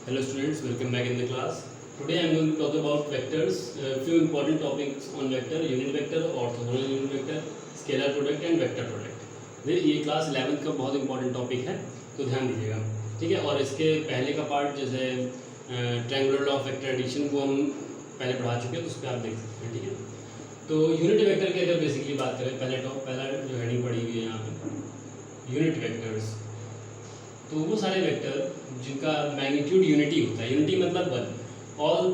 Hello students, welcome back in the class. Today I am going to talk about vectors, few important topics on vector, unit vector, orthogonal unit vector, scalar product and vector product. ये class 11th का बहुत important topic है, तो ध्यान दीजिएगा, ठीक है। और इसके पहले का पार्ट जैसे triangular law of vector addition को हम पहले पढ़ा चुके हैं, तो उस पर आप देख सकते हैं, ठीक है। तो यूनिट वेक्टर की अगर बेसिकली बात करें, पहला जो हेडिंग पड़ी हुई है यहाँ पे यूनिट वेक्टर्स, तो वो सारे वेक्टर जिनका मैग्नीट्यूड यूनिटी होता है। यूनिटी मतलब one, all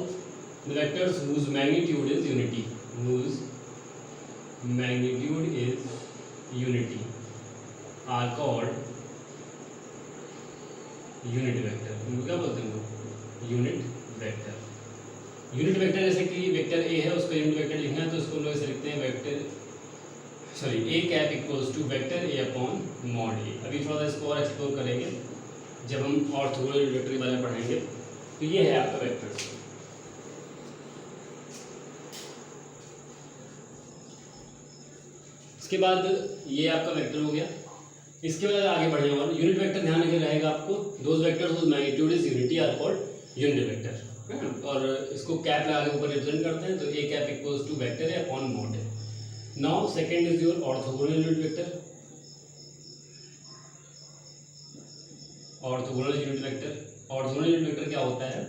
the vectors whose magnitude is unity, whose magnitude is unity are called unit vector. उनको क्या बोलते हैं? Unit vector. यूनिट वेक्टर जैसे कि वेक्टर ए है, उसका यूनिट वेक्टर लिखना है तो उसको लोग ऐसे लिखते हैं vector A cap equals to vector A upon mod A. अभी थोड़ा सा इसको और एक्सप्लोर करेंगे जब हम ऑर्थोगोनल यूनिट वेक्टर के बारे में पढ़ेंगे। तो ये है आपका वेक्टर। इसके बाद ये आपका वेक्टर हो गया। इसके बाद आगे बढ़ेंगे और यूनिट वेक्टर ध्यान रखिए रहेगा आपको, those vectors whose magnitude is unity are called unit vector. और इसको कैप लगा के ऊपर रिप्रेजेंट करते हैं, तो A cap equals to vector A upon mod A. Now second is your orthogonal unit vector. Orthogonal unit vector, orthogonal unit vector क्या होता है?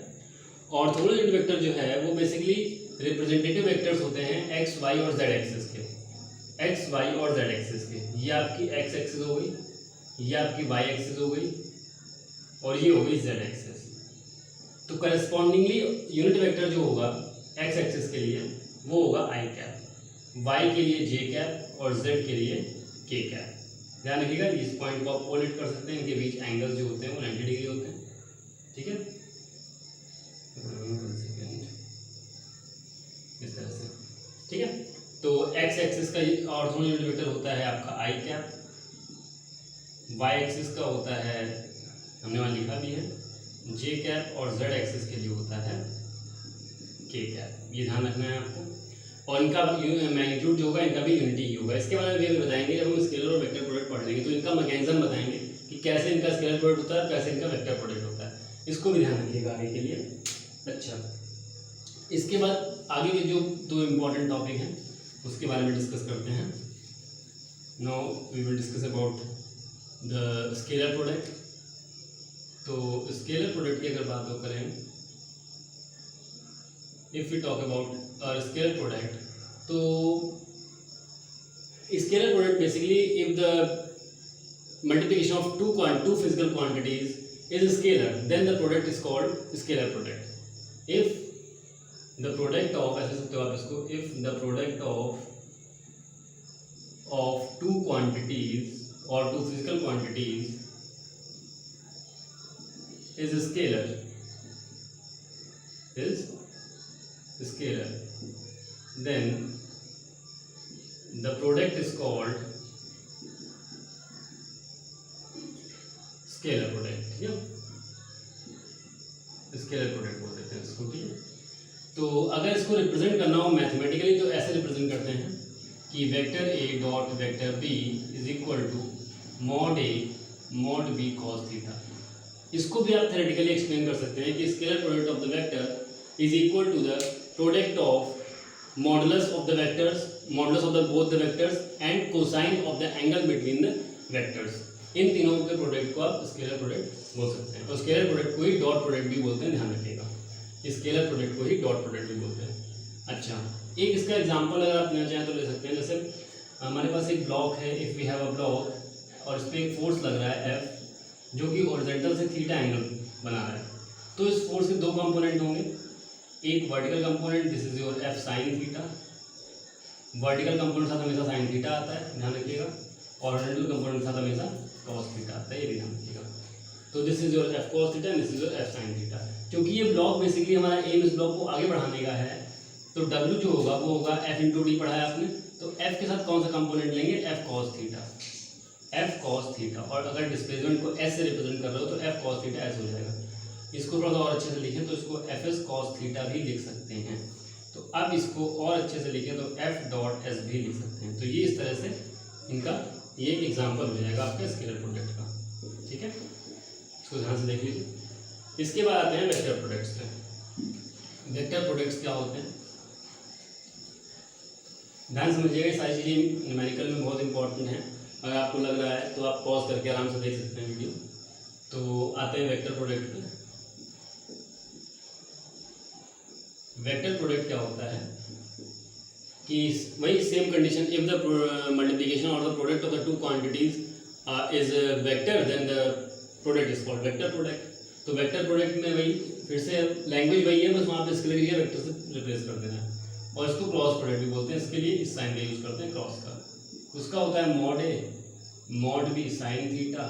ऑर्थोगोनल यूनिट वेक्टर जो है वो बेसिकली रिप्रेजेंटेटिव वेक्टर्स होते हैं एक्स वाई और जेड एक्सिस के, एक्स वाई और जेड एक्सिस के। ये आपकी एक्स एक्सिस हो गई, ये आपकी वाई एक्सिस हो गई और ये हो गई जेड एक्सिस। तो करस्पॉन्डिंगली यूनिट वेक्टर जो होगा एक्स एक्सिस के लिए वो होगा आई कैप, वाई के लिए जे कैप और जेड के लिए के कैप। ध्यान रखिएगा, इस पॉइंट को आप ओलेट कर सकते हैं, इनके बीच एंगल्स जो होते हैं वो 90 डिग्री होते हैं, ठीक है। इस तरह से, ठीक है। तो एक्स एक्सिस का ऑर्थोगोनल यूनिट वेक्टर होता है आपका आई कैप, वाई एक्सिस का होता है, हमने वहाँ लिखा भी है, जे कैप और जेड एक्सिस के लिए होता है के कैप। ये ध्यान रखना है आपको। और इनका मैग्नीट्यूड जो होगा इनका भी यूनिटी ही होगा। इसके बारे में भी बताएंगे जब हम स्केलर और वेक्टर प्रोडक्ट पढ़ लेंगे, तो इनका मैकेनिज्म बताएंगे कि कैसे इनका स्केलर प्रोडक्ट होता है, कैसे इनका वेक्टर प्रोडक्ट होता है। इसको भी ध्यान रखिएगा आगे के लिए। अच्छा, इसके बाद आगे के जो दो इम्पोर्टेंट टॉपिक हैं उसके बारे में डिस्कस करते हैं। Now we will discuss about the scalar product. तो स्केलर प्रोडक्ट की अगर बात करें, if we talk about scalar product, तो scalar product basically if the multiplication of two physical quantities is scalar, then the product is called scalar product. If the product of, ऐसे सकते हो आप इसको, if the product of two quantities or two physical quantities is scalar, then the product is called scalar product, ठीक है। Scalar product बोल देते हैं इसको, ठीक है। तो अगर इसको रिप्रेजेंट करना हो मैथमेटिकली तो ऐसे रिप्रेजेंट करते हैं कि vector A dot vector B is equal to mod A mod B cos theta. इसको भी आप थ्योरेटिकली एक्सप्लेन कर सकते हैं कि scalar product of the vector is equal to the product of modulus of the vectors, modulus of the both the vectors and cosine of the angle between the vectors। इन तीनों के product को आप scalar product बोल सकते हैं। और scalar product को ही dot product भी बोलते हैं, ध्यान रखिएगा। स्केलर प्रोडक्ट को ही डॉट प्रोडक्ट भी बोलते हैं। अच्छा, एक इसका एग्जांपल अगर आप लेना चाहें तो ले सकते हैं। जैसे हमारे पास एक ब्लॉक है, if we have a block और इस पर एक फोर्स लग रहा है F, जो कि हॉरिजॉन्टल से थीटा एंगल बना रहा है। तो इस फोर्स के दो कंपोनेंट होंगे, एक vertical component, this is your F sine theta, vertical component साथ हमेशा साइन थीटा आता है, ध्यान रखिएगा। और हॉरिजॉन्टल कंपोनेंट साथ हमेशा कॉस थीटा आता है, ये भी ध्यान रखिएगा। तो this is your F cos theta and this is your F sine theta. क्योंकि ये ब्लॉक बेसिकली हमारा एम इस ब्लॉक को आगे बढ़ाने का है, तो डब्ल्यू जो होगा वो होगा एफ इंटू डी पढ़ा है आपने, तो एफ के साथ कौन सा कंपोनेंट लेंगे? F cos theta, F cos theta. और अगर डिस्प्लेसमेंट को एस से रिप्रेजेंट कर रहे हो तो एफ कॉस थीटा एस हो जाएगा। इसको थोड़ा सा और अच्छे से लिखें तो इसको एफ एस कॉस थीटा भी लिख सकते हैं। तो अब इसको और अच्छे से लिखें तो एफ डॉट एस भी लिख सकते हैं। तो ये इस तरह से इनका ये एक एग्जाम्पल हो जाएगा आपका स्केलर प्रोडक्ट का, ठीक है। इसको ध्यान से देख लीजिए। इसके बाद आते हैं वेक्टर प्रोडक्ट्स पे। वेक्टर प्रोडक्ट्स क्या होते हैं, ध्यान समझिएगा, ये सारी चीज़ें न्यूमेरिकल में बहुत इंपॉर्टेंट हैं। अगर आपको लग रहा है तो आप पॉज करके आराम से देख सकते हैं वीडियो। तो आते हैं वेक्टर प्रोडक्ट पे। वेक्टर प्रोडक्ट क्या होता है कि वही same condition, if the multiplication और the product of the two quantities is vector then the product is called vector product. तो वेक्टर प्रोडक्ट में वही फिर से लैंग्वेज वही है, बस वहाँ पे इसके लिए वेक्टर से रिप्लेस कर देना है। और इसको क्रॉस प्रोडक्ट भी बोलते हैं, इसके लिए इस साइन का यूज करते हैं क्रॉस का। उसका होता है mod A mod B sine theta,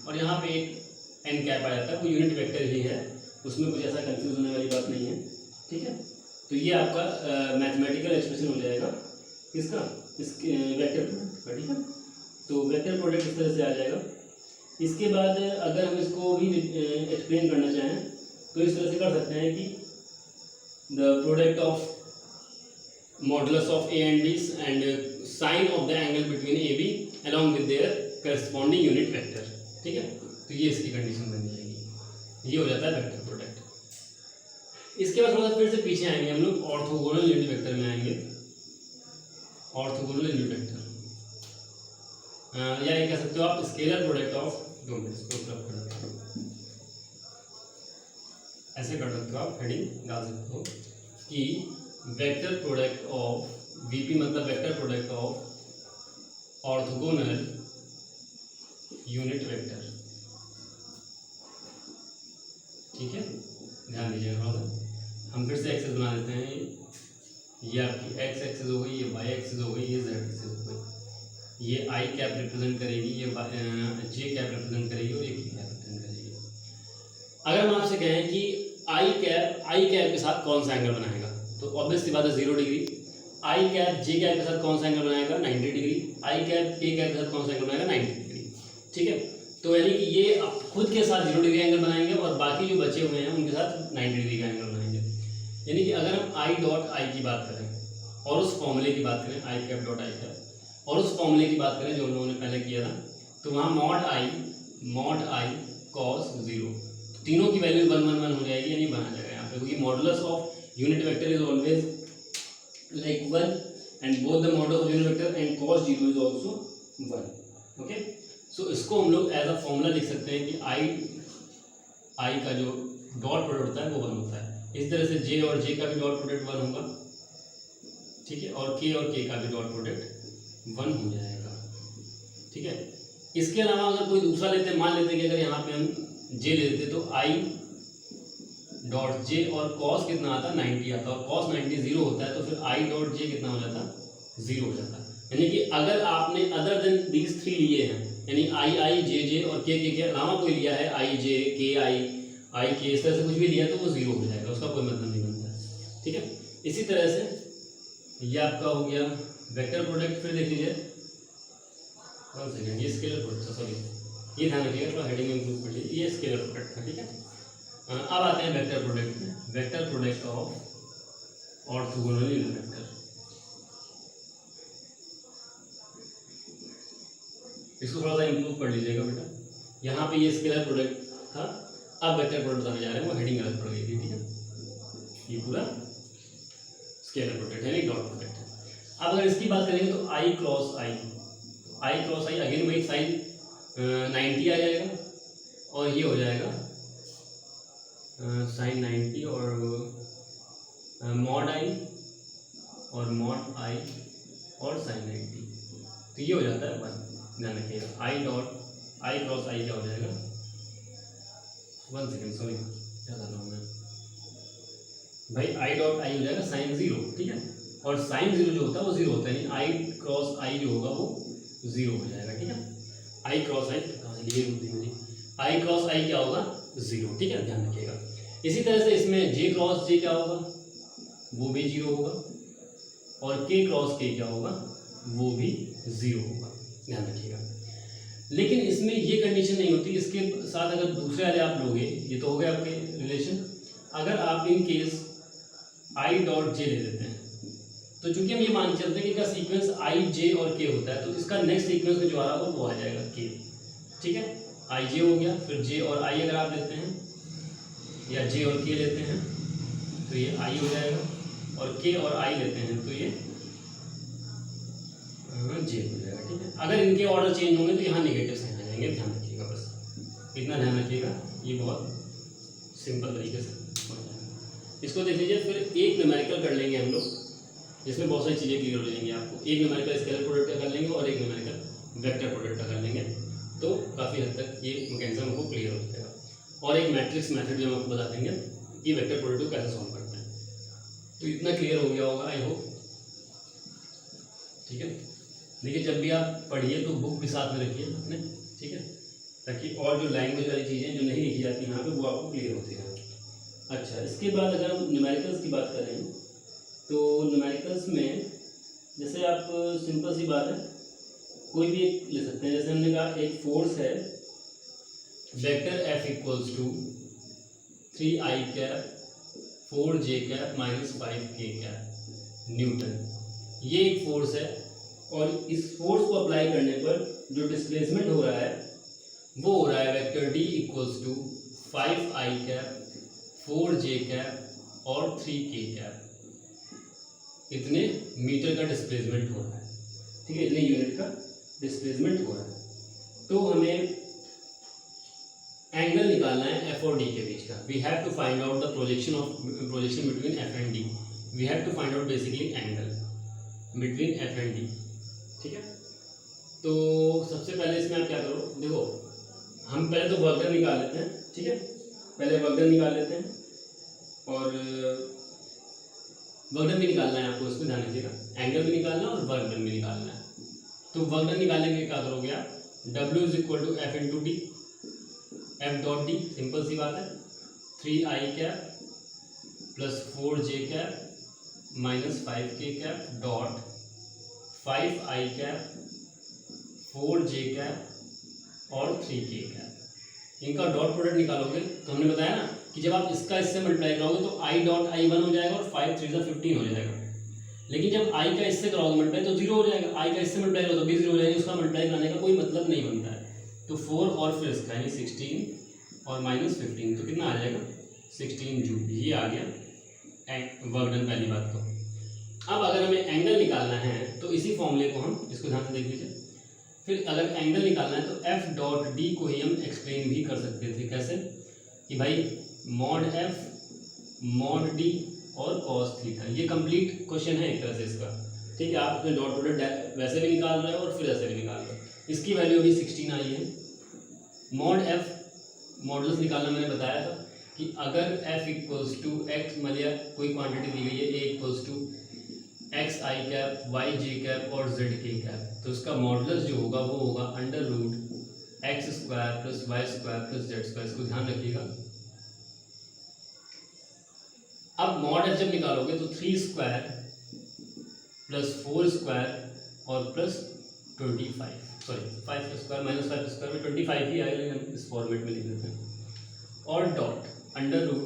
और यहाँ पे एक एन कैप आ जाता है, वो यूनिट वेक्टर ही है, उसमें कुछ ऐसा कंफ्यूज होने वाली बात नहीं है, ठीक है। तो ये आपका मैथमेटिकल एक्सप्रेशन हो जाएगा किसका, इसके वेक्टर प्रोडक्ट का, ठीक है। तो वेक्टर प्रोडक्ट इस तरह से आ जाएगा। इसके बाद अगर हम इसको भी एक्सप्लेन करना चाहें तो इस तरह से कर सकते हैं कि the product of modulus of A and B and sine of the angle between A B along with their corresponding unit vector, ठीक है। तो ये इसकी कंडीशन बन जाएगी, ये हो जाता है वेक्टर प्रोडक्ट। इसके बाद थोड़ा सा फिर से पीछे आएंगे हम लोग, ऑर्थोगोनल यूनिट वेक्टर में आएंगे। ऑर्थोगोनल यूनिट वेक्टर या ये कह सकते हो आप स्केलर प्रोडक्ट ऑफ, दो मिनट इसको कर देता हूं, ऐसे कर सकते हो आप, हेडिंग डाल सकते हो कि वेक्टर प्रोडक्ट ऑफ वीपी मतलब vector product of orthogonal unit vector, ठीक है। ध्यान दीजिएगा थोड़ा सा, हम फिर से एक्सेस बना देते हैं। ये आपकी एक्स एक्सेस हो गई, ये वाई एक्सेस हो गई, ये जेड एक्सेस हो गई। ये आई कैप रिप्रेजेंट करेगी, ये जे कैप रिप्रेजेंट करेगी और ये के कैप रिप्रेजेंट करेगी। अगर हम आपसे कहें कि आई कैप के साथ कौन सा एंगल बनाएगा, तो ऑब्वियसली बात है 0 डिग्री। आई कैप जे कैप के साथ कौन सा एंगल बनाएगा 90 डिग्री। आई कैप के कैप के साथ कौन सा एंगल बनाएगा 90 डिग्री, ठीक है। तो यानी कि ये खुद के साथ 0 डिग्री एंगल बनाएंगे और बाकी जो बचे हुए हैं उनके साथ 90 डिग्री का एंगल बनाएंगे। यानी कि अगर हम आई डॉट आई की बात करें और उस फॉर्मूले की बात करें, आई कैप डॉट आई कैप, और उस फॉर्मूले की बात करें जो हम लोगों ने पहले किया था, तो वहाँ मॉड आई कॉस 0, तीनों की वैल्यू 1 1 1 हो जाएगी, यानी बना जाएगा यहाँ पे, क्योंकि modulus of unit vector is always like 1 and both the modulus of unit vector and cos 0 is also 1, okay. So इसको हम लोग एज अ फॉर्मूला लिख सकते हैं कि आई का जो डॉट प्रोडक्ट होता है वो 1 होता है। इस तरह से जे और जे का भी डॉट प्रोडक्ट 1 होगा, ठीक है, और के का भी डॉट प्रोडक्ट 1 हो जाएगा, ठीक है। इसके अलावा अगर कोई दूसरा लेते हैं, मान लेते हैं कि अगर यहाँ पे हम जे ले लेते तो आई डॉट जे और कॉस कितना आता है 90 आता है, और कॉस 90 0 होता है, तो फिर आई डॉट जे कितना हो जाता है 0 हो जाता है। यानी कि अगर आपने अदर देन दीज 3 लिए हैं, यानी आई जे और के अलावा कोई लिया है आई जे के आई के, इस तरह से कुछ भी लिया तो वो 0 हो जाएगा, उसका कोई मतलब नहीं बनता है, ठीक है। इसी तरह से ये आपका हो गया वेक्टर प्रोडक्ट। फिर देख लीजिए 1 सेकेंड, ये स्केलर प्रोडक्ट, सॉरी ये ध्यान रखिएगा, थोड़ा हेडिंग में इंप्रूव कर लीजिए, ये स्केलर प्रोडक्ट है, ठीक है। अब आते हैं वेक्टर प्रोडक्ट में, vector product of orthogonal unit vector. इसको थोड़ा सा इंप्रूव कर लीजिएगा बेटा, यहाँ पे ये स्केलर प्रोडक्ट था, अब वेक्टर प्रोडक्ट बताने जा रहे हैं, वो हेडिंग अलग पड़ गई थी, ठीक है। ये पूरा स्केलर प्रोडक्ट है, नहीं डॉट प्रोडक्ट है। अब अगर इसकी बात करेंगे तो आई क्रॉस आई अगेन वही साइन 90 आ जाएगा, और ये हो जाएगा साइन 90 और मॉड आई और मॉड आई और साइन 90, तो ये हो जाता है 1। ध्यान रखिएगा आई क्रॉस आई क्या हो जाएगा, 1 सेकेंड सॉरी क्या कर रहा हूँ मैं भाई, आई डॉट आई हो जाएगा साइन 0, ठीक है। और साइन 0 जो होता है वो 0 होता है, यानी आई क्रॉस आई जो होगा वो 0 हो जाएगा, ठीक है। आई क्रॉस आई आई क्रॉस आई क्या होगा 0, ठीक है, ध्यान रखिएगा। इसी तरह से इसमें जे क्रॉस जे क्या होगा, वो भी 0 होगा, और के क्रॉस के क्या होगा, वो भी 0 होगा, ध्यान रखिएगा। लेकिन इसमें ये कंडीशन नहीं होती, इसके साथ अगर दूसरे वाले आप लोगे, ये तो हो गए आपके रिलेशन, अगर आप in case I dot J ले लेते हैं, तो चूंकि हम ये मान चलते हैं कि इसका सीक्वेंस आई जे और के होता है, तो इसका नेक्स्ट सीक्वेंस में जो आ रहा होगा वो आ जाएगा के, ठीक है। आई जे हो गया, फिर जे और आई अगर आप लेते हैं या जे और के लेते हैं तो ये आई हो जाएगा, और के और आई लेते हैं तो ये जे हो जाएगा। ठीक है, अगर इनके ऑर्डर चेंज होंगे तो यहाँ नेगेटिव साइन आ जाएंगे, ध्यान रखिएगा, बस इतना ध्यान रखिएगा, ये बहुत सिंपल तरीके से हो जाएगा। इसको देख लीजिए, फिर एक न्यूमेरिकल कर लेंगे हम लोग, जिसमें बहुत सारी चीज़ें क्लियर हो जाएंगी आपको। एक न्यूमेरिकल स्केलर प्रोडक्ट का कर लेंगे और एक न्यूमेरिकल वेक्टर प्रोडक्ट का कर लेंगे, तो काफ़ी हद तक ये मैकेनिज्म आपको क्लियर हो जाएगा। और एक मैट्रिक्स मेथड भी हम आपको बता देंगे कि वेक्टर प्रोडक्ट को कैसे सॉल्व करते हैं। तो इतना क्लियर हो गया होगा, आई होप। ठीक है, देखिए जब भी आप पढ़िए तो बुक भी साथ में रखिए अपने, ठीक है, ताकि और जो लैंग्वेज वाली चीज़ें जो नहीं लिखी जाती यहाँ पे वो आपको क्लियर होती है। अच्छा, इसके बाद अगर हम न्यूमेरिकल्स की बात करें तो न्यूमेरिकल्स में जैसे आप सिंपल सी बात है, कोई भी एक ले सकते हैं। जैसे हमने कहा एक फोर्स है vector F equals to 3i cap 4j cap minus 5k cap newton, ये एक फोर्स है। और इस फोर्स को अप्लाई करने पर जो डिस्प्लेसमेंट हो रहा है वो हो रहा है vector d equals to 5i cap 4j cap और 3k कैप, इतने मीटर का डिस्प्लेसमेंट हो रहा है। ठीक है, इतने यूनिट का डिस्प्लेसमेंट हो रहा है। तो हमें एंगल निकालना है एफ और डी के बीच का। We have to find out the projection between F and D. We have to find out basically angle between F and D. ठीक है, तो सबसे पहले इसमें आप क्या करो, देखो हम पहले तो वर्क डन निकाल लेते हैं। ठीक है, पहले वर्क डन निकाल लेते हैं, और वर्क डन भी निकालना है आपको, इसमें ध्यान रखिएगा, एंगल भी निकालना है और वर्क डन भी निकालना है। तो वर्क डन निकालने के लिए क्या करोगे आप, W is equal to F into D, F dot D, simple सी बात है, 3i cap plus 4j cap minus 5k cap dot 5i cap 4j cap और 3k कैप। इनका डॉट प्रोडक्ट निकालोगे तो हमने बताया ना कि जब आप इसका इससे मल्टीप्लाई कराओगे तो i डॉट i 1 हो जाएगा और 5 3 15 हो जाएगा। लेकिन जब i का इससे कराओगे मल्टीप्लाई तो 0 हो जाएगा, i का इससे मल्टीप्लाई करो तो भी 0 हो जाएगा, उसका मल्टीप्लाई कराने का कोई मतलब नहीं बनता है। तो 4 और फिर इसका यानी 16 और माइनस 15, तो कितना आ जाएगा 16 जूल। ये आ गया वर्क डन पहली बात। तो अब अगर हमें एंगल निकालना है तो इसी फॉर्मूले को हम, इसको ध्यान से देख लीजिए, फिर अगर एंगल निकालना है तो एफ डॉट डी को ही हम एक्सप्लेन भी कर सकते थे। कैसे कि भाई मॉड एफ मॉड डी और कॉस थीटा, ये कंप्लीट क्वेश्चन है एक तरह से इसका। ठीक है, आप उसमें डॉट प्रोडक्ट वैसे भी निकाल रहे हो और फिर ऐसे भी निकाल रहे हो। इसकी वैल्यू अभी 16 आई है। मॉड एफ मॉडल्स निकालना मैंने बताया था कि अगर एफ इक्वल्स टू एक्स, मतलब कोई क्वांटिटी दी गई है, A equals to X I cap Y J cap और जेड के कैप, तो उसका मॉडल्स जो होगा वो होगा under root X square plus Y square plus Z square. इसको ध्यान रखिएगा। अब मॉड एफ जब निकालोगे तो 3 स्क्वायर प्लस 4 स्क्वायर और plus 25, sorry 5 square minus 5 square में 25 ही आएगा, लेकिन इस फॉर्मेट में लिख देते हैं। और डॉट अंडर रूट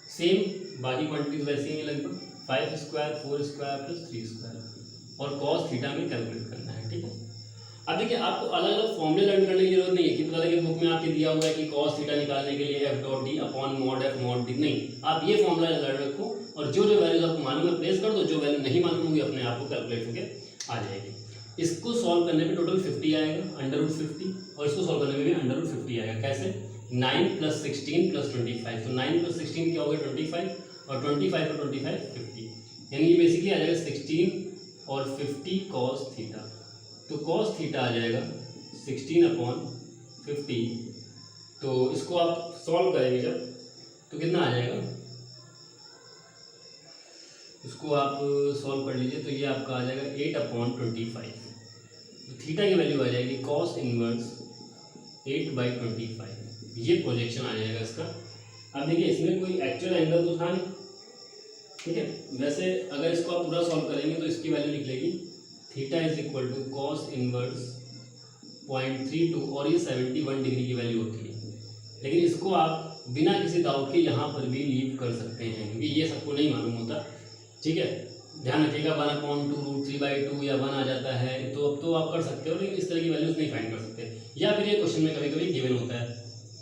सेम बाकी क्वांटिटीज वैसे ही लगभग 5 स्क्वायर 4 स्क्वायर प्लस 3 स्क्वायर और कॉस थीटा में कैलकुलेट करना है। ठीक है, अब देखिए आपको अलग अलग फॉर्मूले लर्न करने की जरूरत नहीं है कि पता लगे बुक में आपके दिया हुआ है कि कॉस थीटा निकालने के लिए F dot D upon mod F mod D, नहीं, आप ये फॉर्मूला लर्न रखो और जो जो वैल्यूज आपको मालूम है प्लेस कर दो, जो वैल्यू नहीं मालूम होगी अपने आप को कैलकुलेट होकर आ जाएगी। इसको सॉल्व करने में टोटल 50 आएगा, अंडर रूट 50, और इसको सॉल्व करने में भी अंडर रूट 50 आएगा। कैसे, 9 प्लस 16 प्लस 25, तो 9 प्लस 16 क्या हो गया 25, और 25 और 25 50, यानी ये बेसिकली आ जाएगा 16 और 50 कॉस थीटा। तो कॉस थीटा आ जाएगा 16 अपॉन 50। तो इसको आप सॉल्व करेंगे जब तो कितना आ जाएगा, इसको आप सॉल्व कर लीजिए तो ये आपका आ जाएगा 8 अपॉन 25। तो थीटा की वैल्यू आ जाएगी कॉस इनवर्स 8/25, ये प्रोजेक्शन आ जाएगा इसका। अब देखिए इसमें कोई एक्चुअल एंगल तो था नहीं, ठीक है, वैसे अगर इसको आप पूरा सॉल्व करेंगे तो इसकी वैल्यू निकलेगी theta is equal to cos inverse 0.32, और ये 71 डिग्री की वैल्यू होती है। लेकिन इसको आप बिना किसी डाउट के यहाँ पर भी लीव कर सकते हैं, क्योंकि ये सबको नहीं मालूम होता। ठीक है, ध्यान रखिएगा 1/2√3/2 या 1 आ जाता है, तो अब तो आप कर सकते हो, लेकिन इस तरह की वैल्यूज नहीं फाइंड कर सकते। या फिर ये क्वेश्चन में कभी कभी गिवन होता है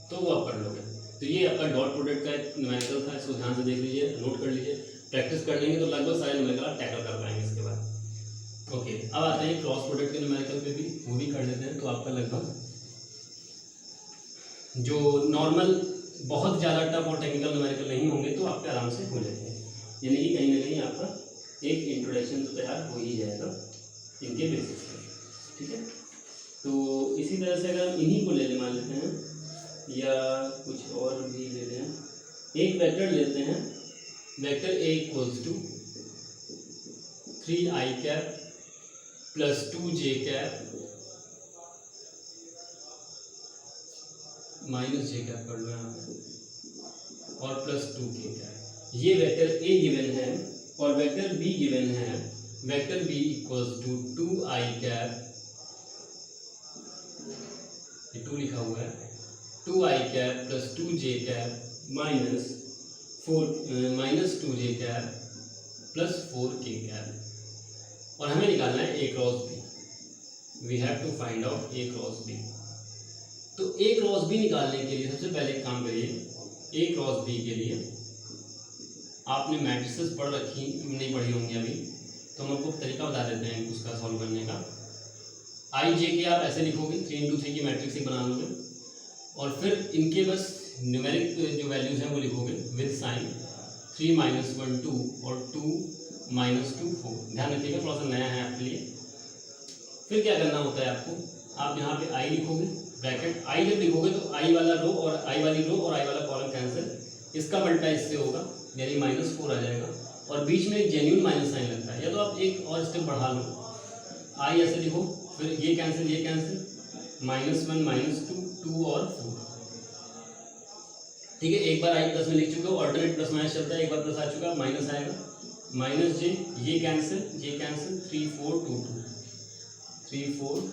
तो वो आप कर लोगे। तो ये आपका डॉट प्रोडक्ट का एक न्यूमेरिकल था, इसको ध्यान से देख लीजिए, नोट कर लीजिए। प्रैक्टिस कर लेंगे तो लगभग सारे न्यूमेरिकल आप टैकल कर पाएंगे इसके बाद। ओके, अब आते हैं क्रॉस प्रोडक्ट के न्यूमेरिकल पे भी, वो भी कर लेते हैं। तो आपका लगभग जो नॉर्मल बहुत ज़्यादा टफ और टेक्निकल न्यूमेरिकल नहीं होंगे तो आपके आराम से हो जाएंगे, यानी कि कहीं ना कहीं आपका एक इंट्रोडक्शन तो तैयार हो ही जाएगा इनके बेसिस पर, ठीक है। तो इसी तरह से अगर हम इन्हीं को ले मान लेते हैं या कुछ और भी ले लें, एक वेक्टर लेते हैं, vector A equals to 3i cap plus 2j cap minus j cap कर लो यहाँ पे और प्लस 2k कैप। ये वेक्टर ए गिवन है और वेक्टर बी गिवन है। Vector B equals to 2i cap, ये 2 लिखा हुआ है, 2i cap plus 2j cap minus 2j cap plus 4k cap. और हमें निकालना है A cross B. We have to find out A cross B. तो ए क्रॉस बी निकालने के लिए सबसे पहले एक काम करिए, ए क्रॉस बी के लिए आपने मैट्रिसेस पढ़ रखी नहीं पढ़ी होंगी अभी, तो हम आपको तरीका बता देते हैं उसका सॉल्व करने का। आई जे के आप ऐसे लिखोगे, 3 into 3 की मैट्रिक्स ही बना लोगे और फिर इनके बस न्यूमेरिक जो वैल्यूज़ हैं वो लिखोगे विद साइन 3 - 1 2 और 2 - 2 4। ध्यान रखिएगा, थोड़ा सा नया है आपके लिए। फिर क्या करना होता है आपको, आप यहाँ पे आई लिखोगे, ब्रैकेट आई जब लिखोगे तो आई वाला रो और आई वाली रो और आई वाला कॉलम कैंसिल, इसका मल्टीप्लाई इससे होगा यानी -4 आ जाएगा और बीच में एक जेन्युइन माइनस साइन लगता है। या तो आप एक और स्टेप बढ़ा लो, आई ऐसे लिखो, फिर ये कैंसिल -1 -2 2 और 4, ठीक है। एक बार आई प्लस में लिख चुके हो, ऑल्टरनेट प्लस माइनस चलता है, एक बार प्लस आ चुका माइनस आएगा, -j, ये कैंसिल 3 4 2 2 3 4